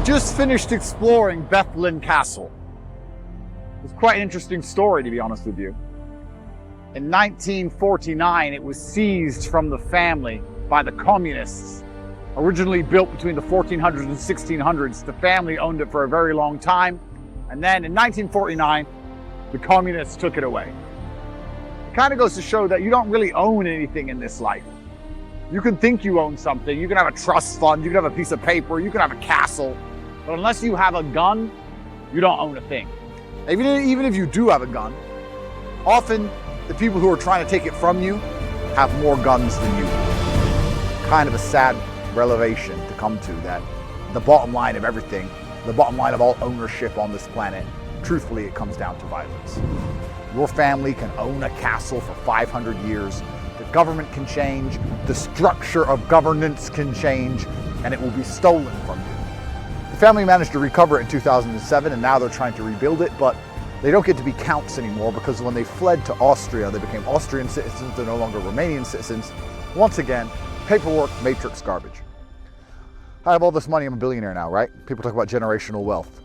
just finished exploring Bethlehem Castle. It's quite an interesting story, to be honest with you. In 1949, it was seized from the family by the communists. Originally built between the 1400s and 1600s, the family owned it for a very long time. And then in 1949, the communists took it away. It kind of goes to show that you don't really own anything in this life. You can think you own something. You can have a trust fund. You can have a piece of paper. You can have a castle. But unless you have a gun, you don't own a thing. Even if you do have a gun, often the people who are trying to take it from you have more guns than you. Kind of a sad revelation to come to, that the bottom line of everything, the bottom line of all ownership on this planet, truthfully, it comes down to violence. Your family can own a castle for 500 years. The government can change. The structure of governance can change, and it will be stolen from you. The family managed to recover it in 2007, and now they're trying to rebuild it, but they don't get to be counts anymore, because when they fled to Austria, they became Austrian citizens. They're no longer Romanian citizens. Once again, paperwork, matrix garbage. I have all this money, I'm a billionaire now, right? People talk about generational wealth.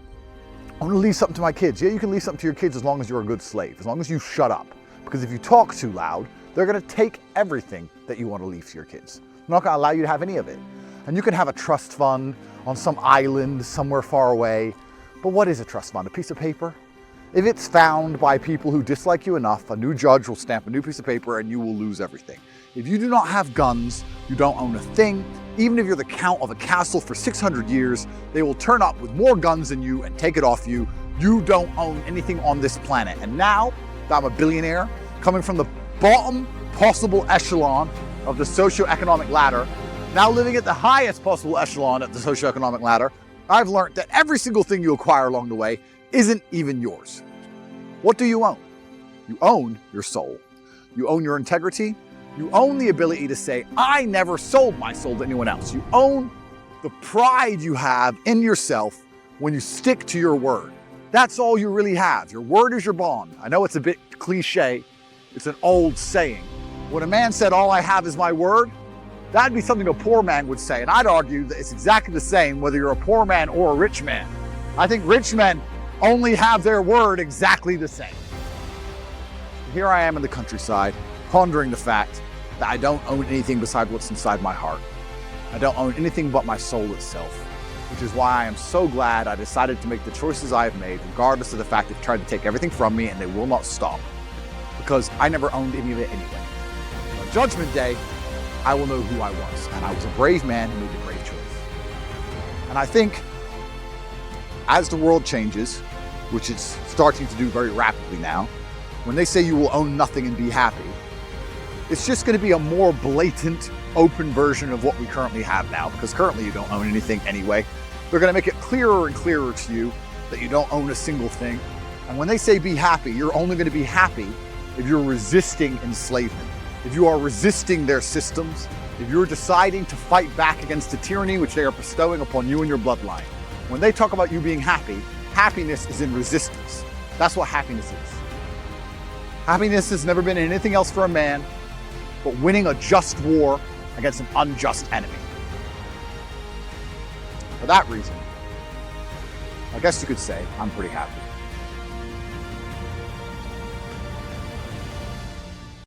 I want to leave something to my kids. Yeah, you can leave something to your kids as long as you're a good slave, as long as you shut up. Because if you talk too loud, they're going to take everything that you want to leave to your kids. They're not going to allow you to have any of it. And you can have a trust fund on some island somewhere far away. But what is a trust fund? A piece of paper? If it's found by people who dislike you enough, a new judge will stamp a new piece of paper and you will lose everything. If you do not have guns, you don't own a thing. Even if you're the count of a castle for 600 years, they will turn up with more guns than you and take it off you. You don't own anything on this planet. And now that I'm a billionaire, coming from the bottom possible echelon of the socioeconomic ladder, now living at the highest possible echelon of the socioeconomic ladder, I've learned that every single thing you acquire along the way isn't even yours. What do you own? You own your soul. You own your integrity. You own the ability to say, I never sold my soul to anyone else. You own the pride you have in yourself when you stick to your word. That's all you really have. Your word is your bond. I know it's a bit cliche. It's an old saying. When a man said, all I have is my word, that'd be something a poor man would say. And I'd argue that it's exactly the same whether you're a poor man or a rich man. I think rich men only have their word exactly the same. Here I am in the countryside, pondering the fact that I don't own anything besides what's inside my heart. I don't own anything but my soul itself, which is why I am so glad I decided to make the choices I have made, regardless of the fact they've tried to take everything from me and they will not stop, because I never owned any of it anyway. On Judgment Day, I will know who I was, and I was a brave man who made the brave choice. And I think as the world changes, which it's starting to do very rapidly now, when they say you will own nothing and be happy, it's just going to be a more blatant, open version of what we currently have now, because currently you don't own anything anyway. They're going to make it clearer and clearer to you that you don't own a single thing. And when they say be happy, you're only going to be happy if you're resisting enslavement, if you are resisting their systems, if you're deciding to fight back against the tyranny which they are bestowing upon you and your bloodline. When they talk about you being happy, happiness is in resistance. That's what happiness is. Happiness has never been anything else for a man but winning a just war against an unjust enemy. For that reason, I guess you could say I'm pretty happy.